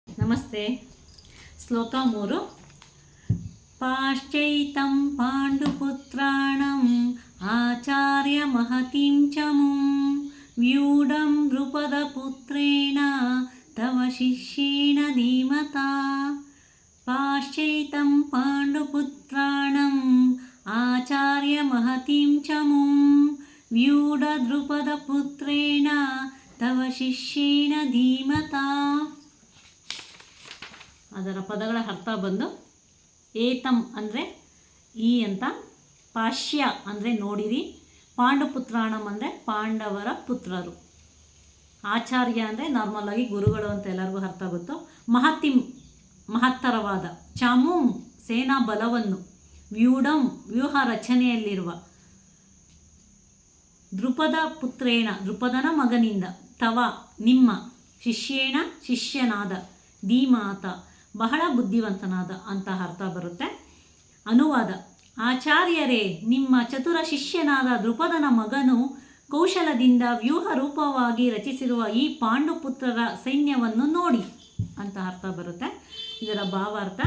ನಮಸ್ತೆ. ಶ್ಲೋಕ 3. ಪಾಶ್ಚೈತಂ ಪಾಂಡುಪುತ್ರಾಣಂ ಆಚಾರ್ಯ ಮಹತಿಂ ಚಮುಂ ವ್ಯೂಢಂ ನೃಪದಪುತ್ರೇಣ ತವ ಶಿಷ್ಯೇಣ ಧೀಮತಾ. ಪಾಶ್ಚೈತಂ ಪಾಂಡುಪುತ್ರಾಣಂ ಆಚಾರ್ಯ ಮಹತಿಂ ಚಮುಂ ವ್ಯೂಢ ನೃಪದಪುತ್ರೇಣ ತವ ಶಿಷ್ಯೇಣ ಧೀಮತಾ. ಅದರ ಪದಗಳ ಅರ್ಥ ಬಂದು, ಏತಂ ಅಂದರೆ ಈ ಅಂತ, ಪಾಶ್ಯ ಅಂದರೆ ನೋಡಿರಿ, ಪಾಂಡುಪುತ್ರಾಣಂ ಅಂದರೆ ಪಾಂಡವರ ಪುತ್ರರು, ಆಚಾರ್ಯ ಅಂದರೆ ನಾರ್ಮಲಾಗಿ ಗುರುಗಳು ಅಂತ ಎಲ್ಲರಿಗೂ ಅರ್ಥ ಗೊತ್ತು, ಮಹತಿಂ ಮಹತ್ತರವಾದ, ಚಮುಂ ಸೇನಾ ಬಲವನ್ನು, ವ್ಯೂಢಂ ವ್ಯೂಹ ರಚನೆಯಲ್ಲಿರುವ, ದ್ರುಪದ ಪುತ್ರೇಣ ದ್ರುಪದನ ಮಗನಿಂದ, ತವ ನಿಮ್ಮ, ಶಿಷ್ಯೇಣ ಶಿಷ್ಯನಾದ, ಧೀಮಾತ ಬಹಳ ಬುದ್ಧಿವಂತನಾದ ಅಂತ ಅರ್ಥ ಬರುತ್ತೆ. ಅನುವಾದ: ಆಚಾರ್ಯರೇ, ನಿಮ್ಮ ಚತುರ ಶಿಷ್ಯನಾದ ದ್ರುಪದನ ಮಗನು ಕೌಶಲದಿಂದ ವ್ಯೂಹ ರೂಪವಾಗಿ ರಚಿಸಿರುವ ಈ ಪಾಂಡುಪುತ್ರರ ಸೈನ್ಯವನ್ನು ನೋಡಿ ಅಂತ ಅರ್ಥ ಬರುತ್ತೆ. ಇದರ ಭಾವಾರ್ಥ: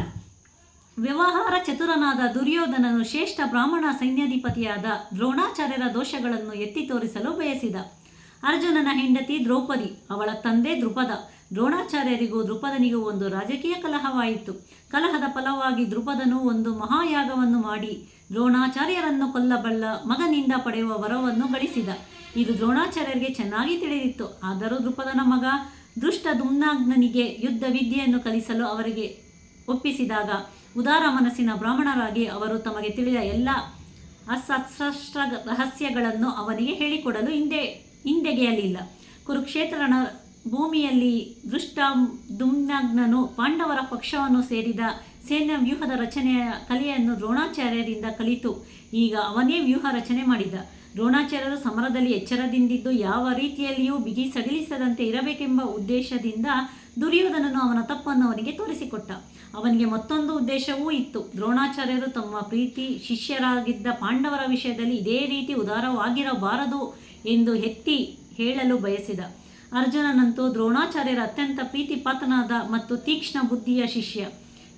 ವ್ಯವಹಾರ ಚತುರನಾದ ದುರ್ಯೋಧನನು ಶ್ರೇಷ್ಠ ಬ್ರಾಹ್ಮಣ ಸೈನ್ಯಾಧಿಪತಿಯಾದ ದ್ರೋಣಾಚಾರ್ಯರ ದೋಷಗಳನ್ನು ಎತ್ತಿ ತೋರಿಸಲು ಬಯಸಿದ. ಅರ್ಜುನನ ಹೆಂಡತಿ ದ್ರೌಪದಿ, ಅವಳ ತಂದೆ ದ್ರುಪದ. ದ್ರೋಣಾಚಾರ್ಯರಿಗೂ ದ್ರುಪದನಿಗೂ ಒಂದು ರಾಜಕೀಯ ಕಲಹವಾಯಿತು. ಕಲಹದ ಫಲವಾಗಿ ದ್ರುಪದನು ಒಂದು ಮಹಾಯಾಗವನ್ನು ಮಾಡಿ ದ್ರೋಣಾಚಾರ್ಯರನ್ನು ಕೊಲ್ಲಬಲ್ಲ ಮಗನಿಂದ ಪಡೆಯುವ ವರವನ್ನು ಗಳಿಸಿದ. ಇದು ದ್ರೋಣಾಚಾರ್ಯರಿಗೆ ಚೆನ್ನಾಗಿ ತಿಳಿದಿತ್ತು. ಆದರೂ ದ್ರುಪದನ ಮಗ ದುಷ್ಟ ದುಮ್ನಾಗ್ನನಿಗೆ ಯುದ್ಧ ವಿದ್ಯೆಯನ್ನು ಕಲಿಸಲು ಅವರಿಗೆ ಒಪ್ಪಿಸಿದಾಗ ಉದಾರ ಮನಸ್ಸಿನ ಬ್ರಾಹ್ಮಣರಾಗಿ ಅವರು ತಮಗೆ ತಿಳಿದ ಎಲ್ಲ ಅಸ್ತ್ರ ರಹಸ್ಯಗಳನ್ನು ಅವನಿಗೆ ಹೇಳಿಕೊಡಲು ಹಿಂದೆಗೆಯಲಿಲ್ಲ. ಕುರುಕ್ಷೇತ್ರನ ಭೂಮಿಯಲ್ಲಿ ದುಷ್ಟ ದುಮ್ನಾಗ್ನನು ಪಾಂಡವರ ಪಕ್ಷವನ್ನು ಸೇರಿದ ಸೇನಾ ವ್ಯೂಹದ ರಚನೆಯ ಕಲೆಯನ್ನು ದ್ರೋಣಾಚಾರ್ಯರಿಂದ ಕಲಿತು ಈಗ ಅವನೇ ವ್ಯೂಹ ರಚನೆ ಮಾಡಿದ. ದ್ರೋಣಾಚಾರ್ಯರು ಸಮರದಲ್ಲಿ ಎಚ್ಚರದಿಂದಿದ್ದು ಯಾವ ರೀತಿಯಲ್ಲಿಯೂ ಬಿಗಿ ಸಡಿಲಿಸದಂತೆ ಇರಬೇಕೆಂಬ ಉದ್ದೇಶದಿಂದ ದುರ್ಯೋಧನನು ಅವನ ತಪ್ಪನ್ನು ಅವನಿಗೆ ತೋರಿಸಿಕೊಟ್ಟ. ಅವನಿಗೆ ಮತ್ತೊಂದು ಉದ್ದೇಶವೂ ಇತ್ತು. ದ್ರೋಣಾಚಾರ್ಯರು ತಮ್ಮ ಪ್ರೀತಿ ಶಿಷ್ಯರಾಗಿದ್ದ ಪಾಂಡವರ ವಿಷಯದಲ್ಲಿ ಇದೇ ರೀತಿ ಉದಾರವಾಗಿರಬಾರದು ಎಂದು ಎತ್ತಿ ಹೇಳಲು ಬಯಸಿದ. ಅರ್ಜುನನಂತೂ ದ್ರೋಣಾಚಾರ್ಯರ ಅತ್ಯಂತ ಪ್ರೀತಿಪಾತ್ರನಾದ ಮತ್ತು ತೀಕ್ಷ್ಣ ಬುದ್ಧಿಯ ಶಿಷ್ಯ.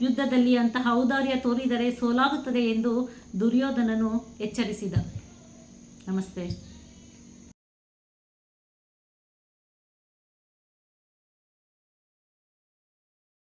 ಯುದ್ಧದಲ್ಲಿ ಅಂತಹ ಔದಾರ್ಯ ತೋರಿದರೆ ಸೋಲಾಗುತ್ತದೆ ಎಂದು ದುರ್ಯೋಧನನು ಎಚ್ಚರಿಸಿದ. ನಮಸ್ತೆ.